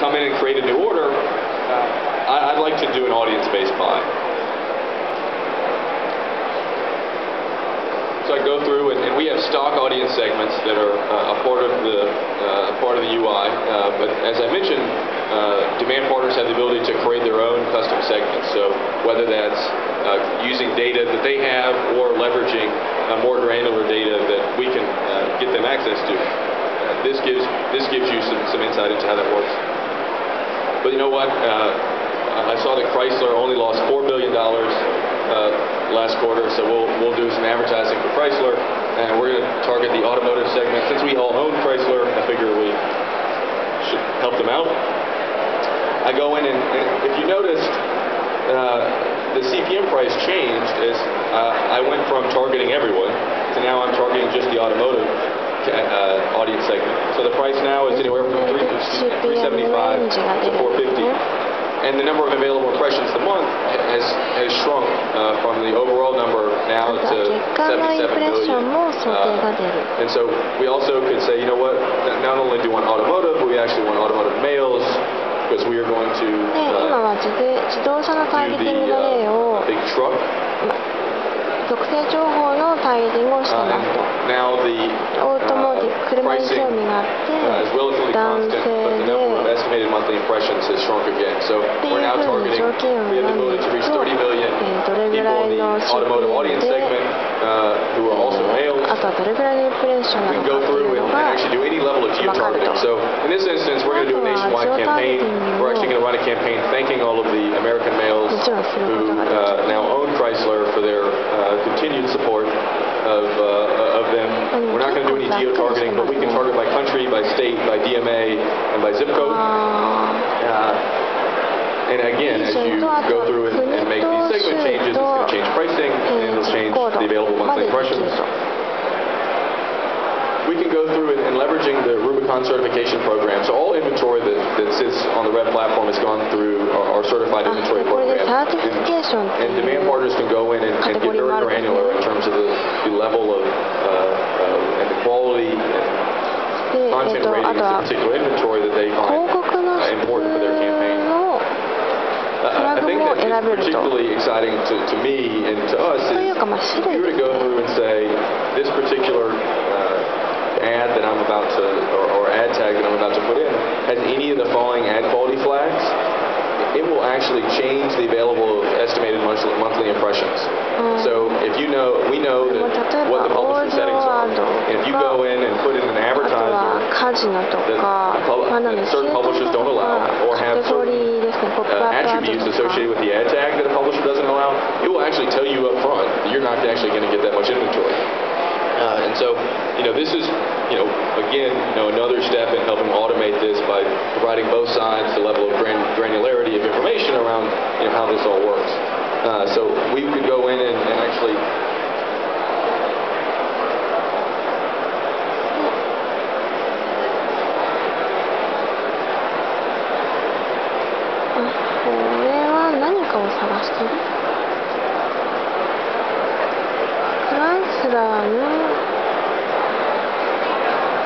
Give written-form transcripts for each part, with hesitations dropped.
come in and create a new order, I'd like to do an audience-based buy. So I go through, and we have stock audience segments that are a part of the UI. But as I mentioned, demand partners have the ability to create their own custom segments. So whether that's using data that they have or leveraging more granular data that we can get them access to, this gives you some insight into how that works. But you know what? I saw that Chrysler only lost $4 billion last quarter, so we'll do some advertising for Chrysler, and we're going to target the automotive segment. Since we all own Chrysler, I figure we should help them out. I go in, and if you noticed, the CPM price changed as I went from targeting everyone to now I'm targeting just the automotive audience segment. So the price now is anywhere from $375 to $450. And the number of available impressions a month has shrunk from the overall number now to 77 million. And so we also could say, you know what, not only do we want automotive, but we actually want automotive males, because we are going to do the big truck. Now the pricing is relatively constant, but the number of estimated monthly impressions has shrunk again. So we're now targeting, we have the ability to reach 30 million people in the automotive audience segment who are also males. We can go through and actually do any level of geo-targeting. So in this instance, we're going to do a nationwide campaign. We're actually going to run a campaign thanking all of the American males who now own Chrysler for their continued support of them. We're not going to do any geo-targeting, but we can target by country, by state, by DMA, and by zip code. And again, as you go through and make these segment changes, it's going to change pricing, and it'll change the available monthly impressions. We can go through and leveraging the Rubicon certification program. So all inventory that sits on the Red platform has gone through our certified inventory program. And demand partners can go in and get very granular in terms of the level of and the quality and content ratings of particular inventory that they find important for their campaign. I think that is particularly exciting to me and to us is if you were to go through and say this particular ad that I'm about to, or ad tag that I'm about to put in, has any of the following ad quality flags, it will actually change the available estimated monthly impressions. So if you know, we know that what the publisher settings are. And if you go in and put in an advertiser that certain publishers don't allow, or have certain attributes associated with the ad tag that a publisher doesn't allow, it will actually tell you up front that you're not actually going to get that much inventory. And so, this is, again, another step in helping automate this by providing both sides the level of granularity of information around, how this all works. So we could go in and actually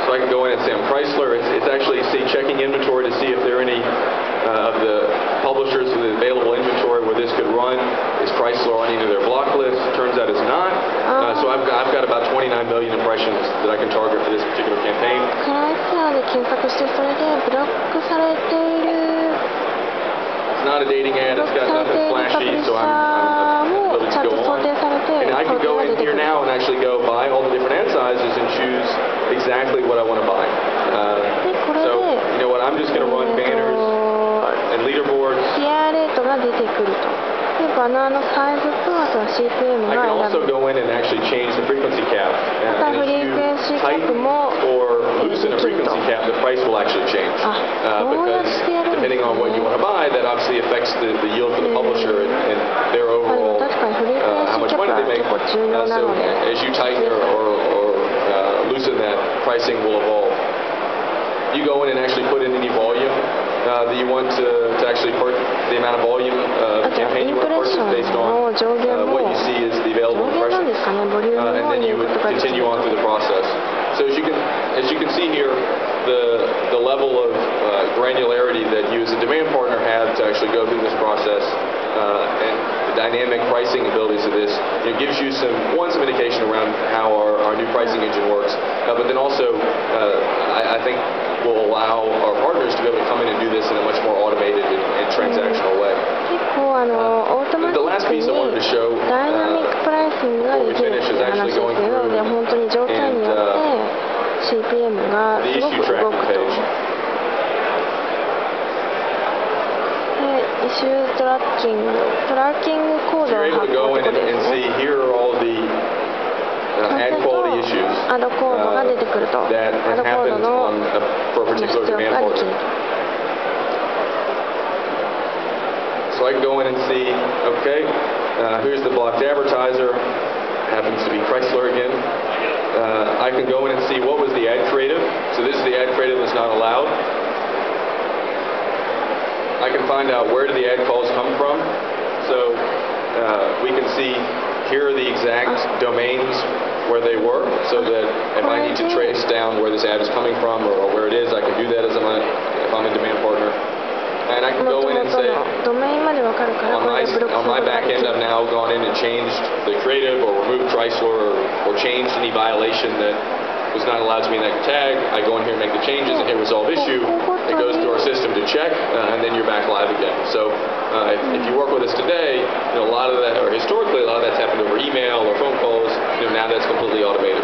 So I can go in and say I'm Chrysler. It's actually checking inventory to see if there are any of the publishers with available inventory where this could run. Is Chrysler on any of their block lists? Turns out it's not. So I've got about 29 million impressions that I can target for this particular campaign. It's not a dating ad. It's got nothing flashy, so I'm able to go on. And I can go in here now and actually go buy all the different ad sizes and choose exactly what I want to buy. So, you know what, I'm just going to run banners and leaderboards. I can also go in and actually change the frequency cap. And if you tighten or loosen a frequency cap, the price will actually change. Because depending on what you want to buy, that obviously affects the yield for the publisher and their overall how much money they make. So as you tighten or loosen that, pricing will evolve. You go in and actually put in any volume that you want to actually purchase, the amount of volume of the campaign you want to purchase based on what you see as the available impressions, and then you would continue on through the process. So as you can see here, the level of granularity that you actually go through this process. And the dynamic pricing abilities of this gives you some indication around how our new pricing engine works, but then also I think will allow our partners to be able to come in and do this in a much more automated and transactional way. The last piece I wanted to show before we finish is actually going through and the issue tracking page. So you're able to go in and see here are all the ad quality issues that have happened for a particular demand partner. So I can go in and see, okay, here's the blocked advertiser, happens to be Chrysler again. I can go in and see what was the ad creative. So this is the ad creative that's not allowed. I can find out where did the ad calls come from. So we can see here are the exact domains where they were, so that if I need to trace down where this ad is coming from or where it is, I can do that if I'm a demand partner. And I can go in and say, on my back end, I've now gone in and changed the creative or removed Chrysler or changed any violation that was not allowed to be in that tag. I go in here and make the changes and hit resolve issue. It goes through our system to check, and then you're back live again. So if you work with us today, a lot of that, or historically, a lot of that's happened over email or phone calls. Now that's completely automated.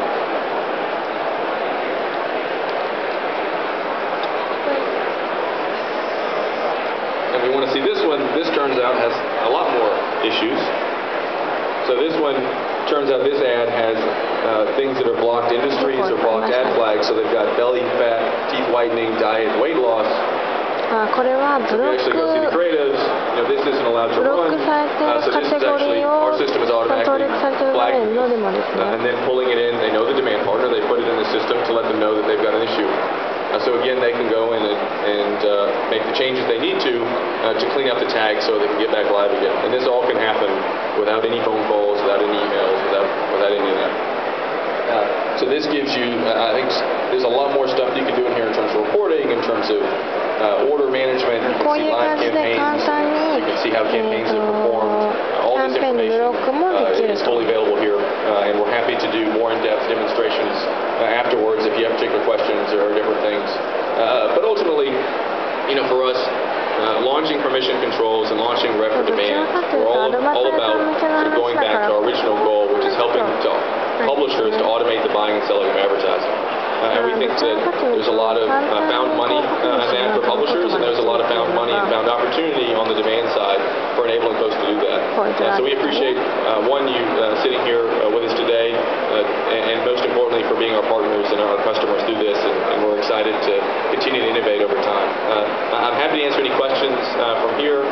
And we want to see this one. This turns out has a lot more issues. So this one turns out this ad has things that are blocked industries or blocked ad flags. So they've got belly fat, teeth whitening, diet, weight loss. So we actually go see the creatives. This isn't allowed to run. So this is actually, our system is automatically flagging this. And then pulling it in, they know the demand partner, they put it in the system to let them know that they've got an issue. So again, they can go in and make the changes they need to clean up the tag so they can get back live again. And this all can happen without any phone calls, without any emails, without any of that. So this gives you, I think there's a lot more stuff you can do in here in terms of reporting, in terms of order management. You can see live campaigns, you can see how campaigns have performed. All this information is fully available here, and we're happy to do more in-depth demonstrations afterwards if you have particular questions or different things. But ultimately, for us, launching permission controls and launching rep for demand, we're all about sort of going back to our original goal, which is helping publishers to automate the buying and selling of advertising. And we think that there's a lot of found money in that for publishers, and there's a lot of found money and found opportunity on the demand side for enabling folks to do that. So we appreciate, you sitting here with us today, and most importantly for being our partners and our customers through this, and we're excited to continue to innovate over time. I'm happy to answer any questions from here.